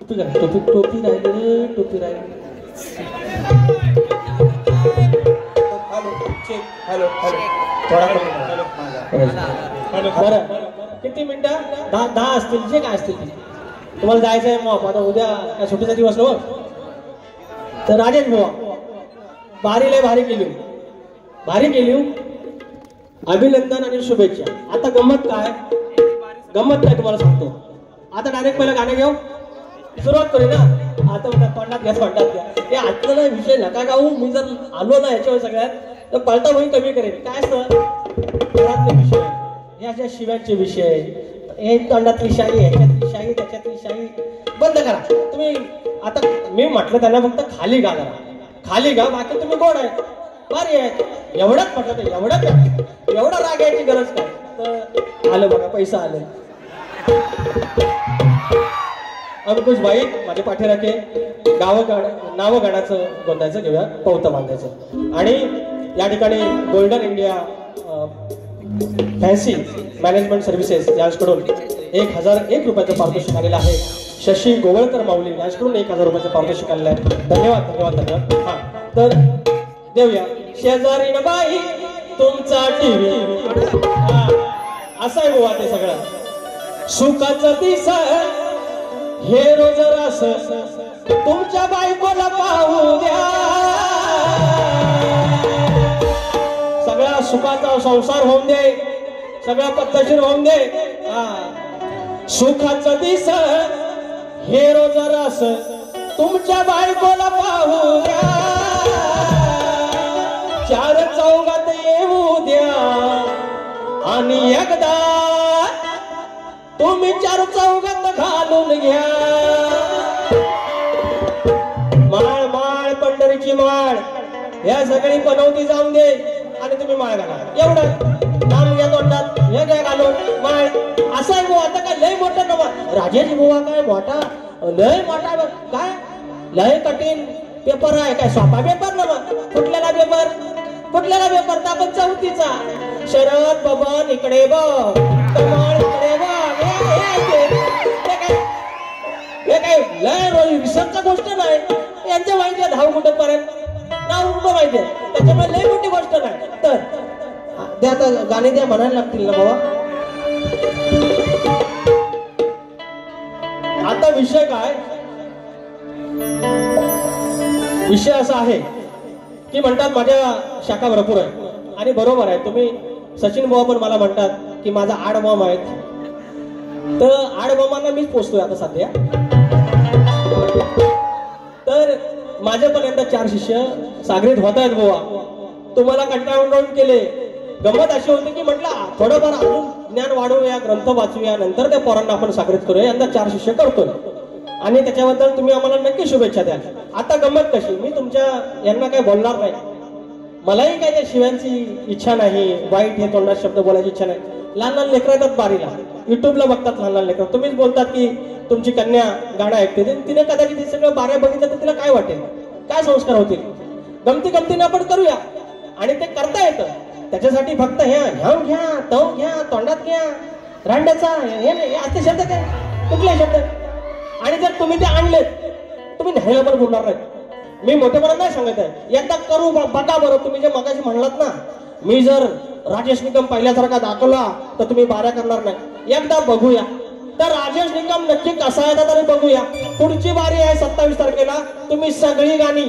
टोपी घाल, टोपी टोपी राहिली, टोपी राहिली. हॅलो हॅलो थोडा बरं किती मिनिटं? 10 असतील, जे काय असतील. तुम्हाला जायचं आहे मग आता उद्या काय सुट्टीचा दिवस नव. तर राजेश बुवा भारी लय भारी केली, भारी केली. अभिनंदन आणि शुभेच्छा. आता गंमत काय, गंमत काय तुम्हाला सांगतो. आता डायरेक्ट पहिलं गाणं घेऊ, सुरुवात करू ना. आता तोंडात घ्या, तोंडात घ्या. हे आतला विषय नका गाऊ. मी जर आलो ना याच्यावर सगळ्यात तर पलटा होईल, कमी करेल. काय असतं घरातले विषय, हे अशा शिव्यांचे विषय, हे तोंडातली शाही, ह्याच्यातली शाही, त्याच्यातली शाही बंद करा तुम्ही. आता मी म्हटलं त्यांना फक्त खाली गा, जरा खाली गा. बाकी तुम्ही गोड आहे, भारी आहे. एवढंच म्हटलं तर एवढं राग यायची गरज काय. तर आलं बघा, पैसा आलं. अंकुश भाई माझे पाठीराखे, नावं गाण्याचं गोंधायचं घेऊया, पौतं बांधायचं. आणि या ठिकाणी golden India fancy management services यांच्याकडून 1001 रुपयाचं पारितोषिक आलेलं आहे. शशी गोवळकर माऊली यांच्याकडून 1000 रुपयाचं पारितोषिक आलेलं आहे. धन्यवाद धन्यवाद धन्यवाद. हा तर देऊया. शेजारीन बाई तुमचा टीव्ही, असं आहे गोवा ते सगळं. सुखाचं दिस हे रोज रस तुमच्या बायकोला पाहू द्या. सगळा सुखाचा संसार होऊन दे, सगळा पद्धतशीर होऊन दे. सुखाचं दिस हे रोज रस तुमच्या बायकोला पाहू द्या. 4 चौघात येऊ द्या आणि एकदा तुम्ही 4 चौघात घालून घ्या. माळ माळ पंढरीची माळ या सगळी पनवती जाऊन दे आणि तुम्ही माळ घाला. एवढं नाम घ्या तोंडात, हे घ्या घालून माळ. असं आहे बुवा. आता काय लय मोठं नवा राजेश बुवा, काय मोठा लय मोठा काय लय कठीण पेपर आहे. काय सोपा पेपर नवा. कुठल्याला पेपर, कुठल्याला पेपर तर आपण 4थीचा. शरद बबन इकडे बघ, कमळ इकडे बघ. हे काय लय विसरचा गोष्ट नाही. यांच्या माहिती आहे धाव कुठं पर्यंत नाव कुठं माहिती आहे, त्याच्यामुळे लय मोठी गोष्ट नाही. तर द्या आता गाणे द्या, म्हणायला लागतील ना बाबा. आता विषय काय, विषय असा आहे की म्हणतात माझ्या शाखा भरपूर आहे. आणि बरोबर आहे, तुम्ही सचिन भाऊ पण मला म्हणतात की माझा 8 बॉम्ब आहेत. तर 8 बॉम्बांना मीच पोचतोय आता सध्या. तर माझे पण यंदा 4 शिष्य सागरीत होत आहेत बुवा. तुम्हाला कंटाळून केले. गंमत अशी होती की म्हटलं थोडंफार अजून ज्ञान वाढवूया, ग्रंथ वाचूया, नंतर त्या पोरांना आपण सागरीत करूया. यंदा 4 शिष्य करतोय आणि त्याच्याबद्दल तुम्ही आम्हाला नक्की शुभेच्छा द्या. आता गंमत कशी, मी तुमच्या यांना काही बोलणार नाही. मलाही काही त्या शिव्यांची इच्छा नाही, वाईट हे तोंडात शब्द बोलायची इच्छा नाही. लहान लहान लेकरं येतात बारीला, युट्यूबला बघतात लहान लहान लेकरं. तुम्हीच बोलतात की तुमची कन्या गाणं ऐकते, तिने कदाचित हे सगळं बाऱ्या बघितलं तर तिला काय वाटेल, काय संस्कार होतील. गमती गमतीने आपण करूया आणि ते करता येतं. त्याच्यासाठी फक्त ह्याव घ्या, तव घ्या, तोंडात घ्या, रांड्याचा हे असे शब्द काय, कुठले शब्द. आणि जर तुम्ही ते आणलेत, तुम्ही न्यायला पण बोलणार नाही. मी मोठेपणा नाही सांगत आहे, एकदा करू बघा बरं. तुम्ही जे मगाशी म्हणलात ना, मी जर राजेश निकम पहिल्यासारखा दाखवला तर तुम्ही बाऱ्या करणार नाही. एकदा बघूया. तर राजेश निकम नक्की कसा आहे तरी बघूया. पुढची बारी आहे 27 तारखेला. तुम्ही सगळी गाणी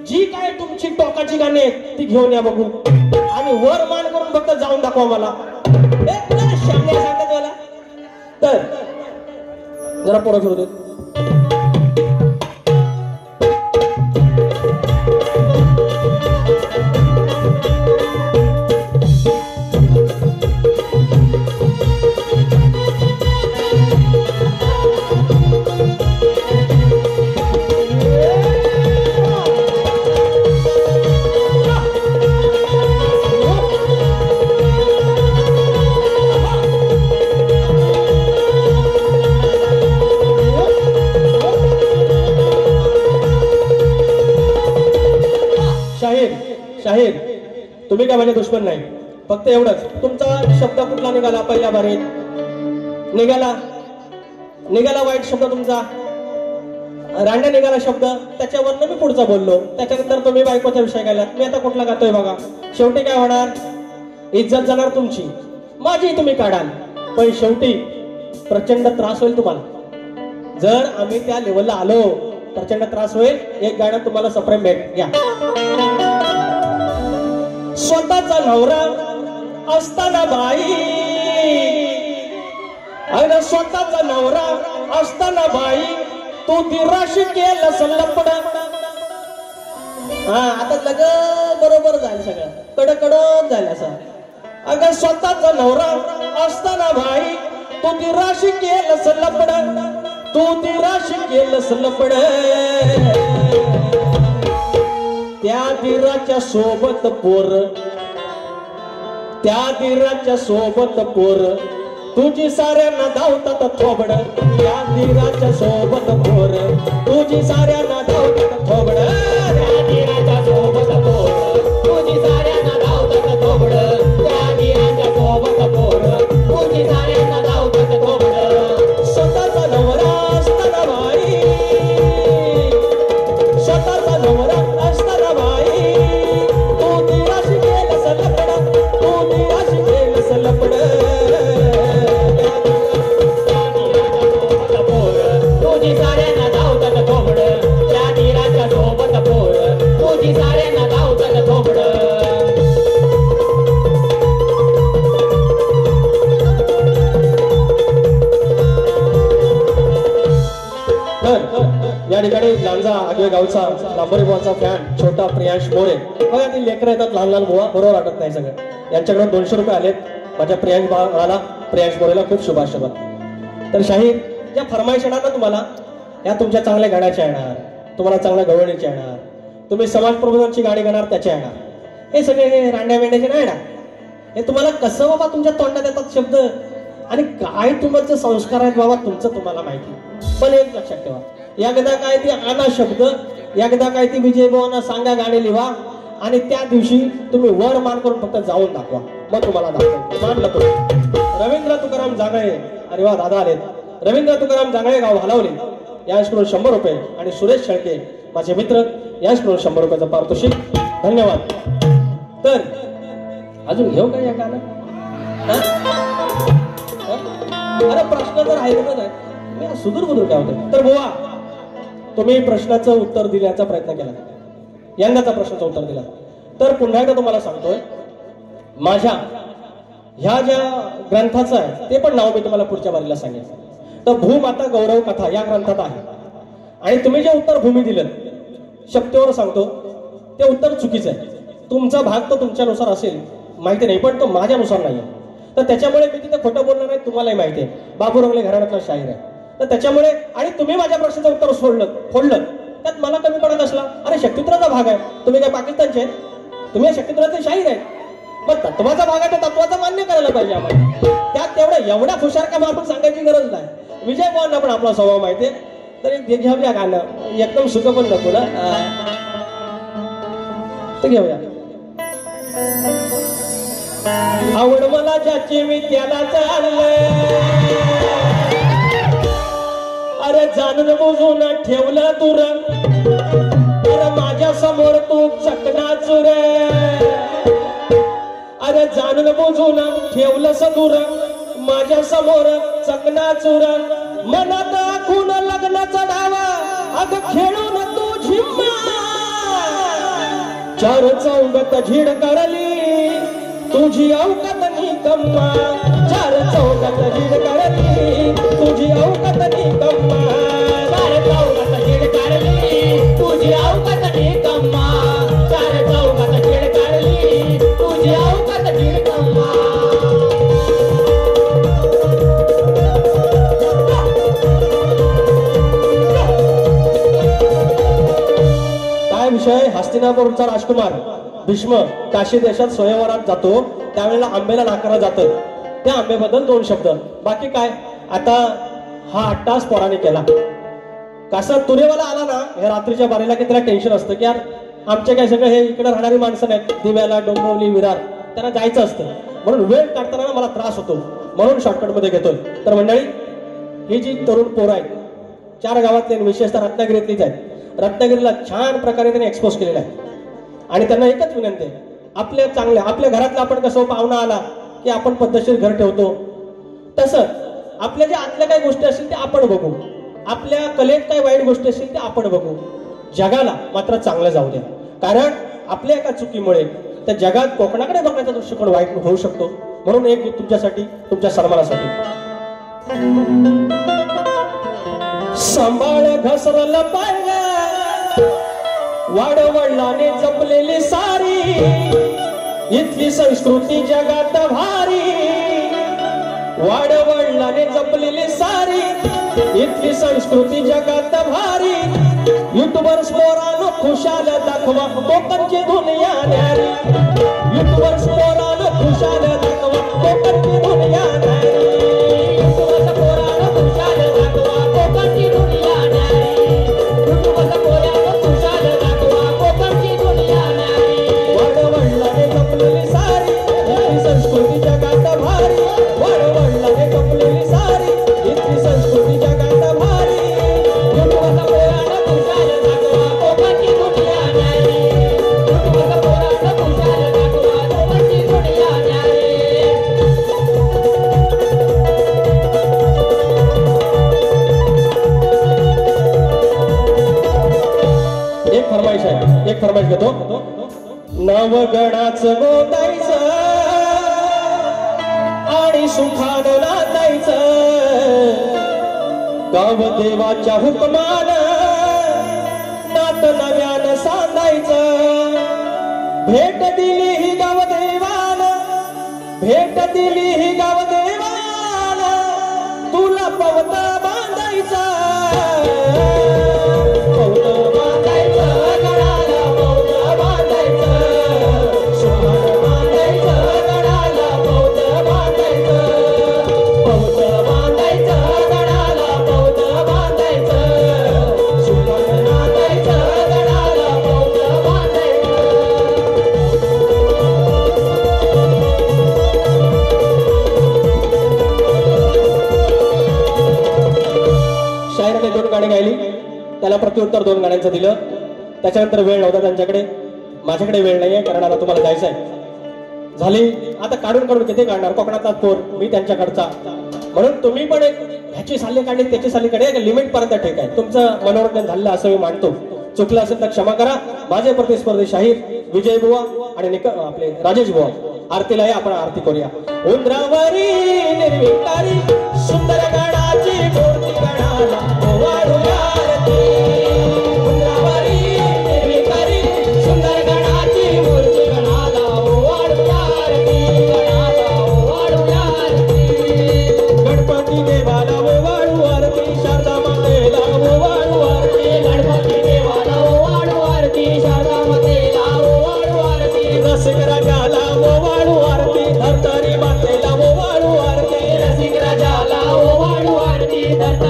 जी काय तुमची टोकाची गाणी आहेत ती घेऊन या बघू. आणि वर मान करून फक्त जाऊन दाखवा मला. सांगतात मला. तर जरा पुढे फिरू देत. शाहीर तुम्ही काय माझे दुश्मन नाही. फक्त एवढंच, तुमचा शब्द कुठला निघाला पहिल्या बारीत, निघाला वाईट शब्द तुमचा. रांड्या निघाला शब्द, त्याच्यावरनं मी पुढचा बोललो. त्याच्यानंतर तुम्ही बायकोचा विषय गेलात. मी आता कुठला गातोय बघा. शेवटी काय होणार? इज्जत जाणार तुमची, माझी तुम्ही काढाल, पण शेवटी प्रचंड त्रास होईल तुम्हाला. जर आम्ही त्या लेवलला आलो प्रचंड त्रास होईल. एक गाणं तुम्हाला सप्रेम भेट घ्या. स्वतःचा नवरा असताना बाई, अरे स्वतःचा नवरा असताना बाई, तू दिराशी केलं सल्लपड. हा आता लग बरोबर झालं, सगळं कडकडत झालं असं. अगं स्वतःचा नवरा असताना भाई, तू दिराशी केलं सल्लपड, तू दिराशी केलं सल्लपड. त्या दिराच्या सोबत पोर, त्या दिराच्या सोबत पोर, तुझी साऱ्यांना धावतात थोबड. त्या दिराच्या सोबत पोर, तुझी साऱ्यांना धावतात थोबड. त्या दिराच्या सोबत पोर, तुझी साऱ्यांना धावतात थोबड. त्या दिराच्या सोबत पोर, तुझी साऱ्यांना धावतात थोबड. स्वतःचा नवरा असताना बाई, स्वतःचा नवरा असताना बाई, तू दिराशी केलं सलपड, तू दिराशी केलं सलपड. तुझी साऱ्यांना धावतात थोबड. त्या दिराच्या सोबत पोर, तुझी साऱ्यांना धावतात थोबड. या ठिकाणी लांजा आगवे गावचा लांबोरी बुवाचा फॅन छोटा प्रियांश मोरे. बघा ती लेकरं येतात लहान लहान बुवा, बरोबर वाटत नाही सगळं. यांच्याकडे 200 रुपये आलेत. माझ्या प्रियांश बाळाला, प्रियांश मोरेला खूप शुभाशुभ. तर शाहीर ज्या फरमाईश येणार ना तुम्हाला, या तुमच्या चांगल्या गाण्याच्या येणार, तुम्हाला चांगल्या गवळणीच्या येणार, तुम्ही समाज प्रबोधनाची गाणी गाणार त्याच्या येणार. हे सगळे हे रांड्या मेंढ्याचे नाही येणार. हे तुम्हाला कसं बाबा तुमच्या तोंडात येतात शब्द, आणि काय तुमचे संस्कार आहेत बाबा तुमचं तुम्हाला माहिती. पण एक लक्षात ठेवा, एकदा काय ती आणा शब्द, एकदा काय ती विजय भावांना सांगा गाणी लिहा, आणि त्या दिवशी तुम्ही वर मान करून फक्त जाऊन दाखवा, मग तुम्हाला दाखवा. मानलं तुम्ही. रवींद्र तुकाराम जांगळे, अरे वा दादा आलेत. रवींद्र तुकाराम जांगळे गाव हलवले, यांच्याकडून 100 रुपये. आणि सुरेश शेळके माझे मित्र, यांच्याकडून 100 रुपयाचं पारितोषिक. धन्यवाद. तर अजून घेऊ का या गाणं? अरे प्रश्न जर ऐकत नाही मी सुदूर बुदूर काय होतं. तर बुवा तुम्ही प्रश्नाचं उत्तर दिल्याचा प्रयत्न केला, यंदाचा प्रश्नाचं उत्तर दिला. तर पुन्हा एकदा तुम्हाला सांगतोय, माझ्या ह्या ज्या ग्रंथाचं आहे ते पण नाव मी तुम्हाला पुढच्या बारीला सांगेन. तर भूमाता गौरव कथा या ग्रंथात आहे. आणि तुम्ही जे उत्तर भूमी दिलं, शक्तीवर सांगतो ते उत्तर चुकीचं आहे. तुमचा भाग तो तुमच्यानुसार असेल माहिती नाही, पण तो माझ्यानुसार नाही आहे. तर त्याच्यामुळे मी तिथे खोटं बोलणार नाही, तुम्हालाही माहिती आहे. बाबू रंगले घराण्यातला शाहीर आहे. तर त्याच्यामुळे, आणि तुम्ही माझ्या प्रश्नाचं उत्तर फोडलं, त्यात मला कमी पडत असला. अरे शक्तिपुत्राचा भाग आहे, तुम्ही काय पाकिस्तानचे आहेत? तुम्ही शक्तिपुत्राचे शाहीर आहे. मग तत्वाचा भाग आहे, तर तत्वाचा मान्य करायला पाहिजे आम्हाला. त्यात तेवढं एवढ्या फुशारक्या मारून सांगायची गरज नाही. विजय भावांना पण आपला स्वभाव माहिती आहे. तरी घेऊया गाणं, एकदम सुख पण नको ना, तर घेऊया. आवड मला ज्याची मी त्याला चालले, अरे जाणून बुजून ठेवलं दूर, अरे माझ्या समोर तू चकनाचूर. अरे जाणून बुजून ठेवलंस दूर, माझ्या समोर चकनाचूर. मनात आखून लग्नाचा डावा, अग खेळून तू झिम्मा. चार चौगत झीड करली, तुझी अवकात निकम्मा. चार चौकात झीड काढली, तुझी अवकात निकम्मा. चार चौकात झीड काढली, तुझी अवकात निकम्मा. चार चौकात झीड काढली, तुझी अवकात निकम्मा. काय विषय? हस्तिनापूरचा राजकुमार भीष्म काशी देशात स्वयंवरात जातो, त्यावेळेला आंबेला नाकारलं जातं. त्या आंबेबद्दल 2 शब्द. बाकी काय, आता हा 8 तास पोराने केला. कसा तुरेवाला आला ना हे रात्रीच्या बारीला, की त्याला टेन्शन असतं की यार आमचे काय सगळं हे इकडे राहणारी माणसं नाहीत, दिव्याला, डोंबिवली, विरार, त्यांना जायचं असतं. म्हणून वेळ काढताना मला त्रास होतो, म्हणून शॉर्टकट मध्ये घेतोय. तर मंडळी, ही जी तरुण पोरं आहेत 4 गावातले विशेषतः रत्नागिरीतलीच आहेत. रत्नागिरीला छान प्रकारे त्यांनी एक्सपोज केलेला आहे. आणि त्यांना एकच विनंती आहे, आपल्या घरातला आपण कसं पाहुणा आला की आपण पद्धतशीर घर ठेवतो, तसंच आपल्या ज्या आतल्या काही गोष्टी असतील ते आपण बघू, आपल्या कलेत काही वाईट गोष्टी असतील ते आपण बघू. जगाला मात्र चांगलं जाऊ द्या, कारण आपल्या एका चुकीमुळे त्या जगात कोकणाकडे बघण्याचा दृष्टिकोन वाईट होऊ शकतो. म्हणून एक गीत तुमच्यासाठी, तुमच्या सन्मानासाठी. सांभाळ घसरलं पाहिलं वाडवडिलाने जपलेली सारी, इथली संस्कृती जगात भारी. वाडवडिलाने जपलेली सारी, इथली संस्कृती जगात भारी. युट्यूबर्स पोरानो खुशाल दाखवा कोकणची दुनिया न्यारी. युट्यूबर्स पोरानो खुशाल दाखवा कोकणची दुनिया न्यारी. युट्यूबर्स पोरानो खुशाल दाखवा कोकणची दुनिया न्यारी. युट्यूबर्स पोरानो खुशाल दाखवा कोकणची दुनिया न्यारी. वाडवडिलाने जपलेली सारी, इथली संस्कृती जगात भारी. वाडवडिलाने जपलेली सारी, इथली संस्कृती जगात भारी. युट्यूबर्स पोरानो खुशाल दाखवा कोकणची दुनिया न्यारी. युट्यूबर्स पोरानो खुशाल दाखवा कोकणची दुनिया न्यारी. एक फरमाईश घेतो. नवगणाचं गोदायचं आणि सुखानं नांदायचं, गावदेवाच्या हुकमानं नात नव्यानं सांधायचं. भेट दिली ही गावदेवानं, भेट दिली ही गावदेवानं, तुला पवत बांधायचं. शायराने 2 गाणी गायली, त्याला प्रत्युत्तर 2 गाण्यांचं दिलं. त्याच्यानंतर वेळ नव्हता त्यांच्याकडे, माझ्याकडे वेळ नाहीये कारण आता तुम्हाला जायचं आहे. झाली आता काढून किती काढणार, कोकणातला पोर मी त्यांच्याकडचा. म्हणून तुम्ही पण एक ह्याची साली काढली त्याची साली काढली, एक लिमिट पर्यंत ठीक आहे. तुमचं मनोरंजन झालं असं मी मानतो. चुकलं असेल तर क्षमा करा. माझे प्रतिस्पर्धी शाहीर विजय बुवा आणि आपले राजेश बुवा आरतीला आहे, आपण आरती करूया. उंदरावरी निर्विकारी सुंदर गणाची मूर्ती गणाला ओवाळूया आरती. उंदरावरी निर्विकारी सुंदर गणाची मूर्ती गणाला ओवाळूया आरती. गणाला ओवाळूया आरती. गणपती देवाला ओवाळू आरती, शारदा मातेला ओवाळू आरती. गणपती देवाला ओवाळू आरती, शारदा मातेला ओवाळू आरती. रसिक राजाला ओवाळू आरती, धर्तरी मातेला ओवाळू आरती. रसिक राजाला ओवाळू आरती, धर्तरी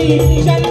ती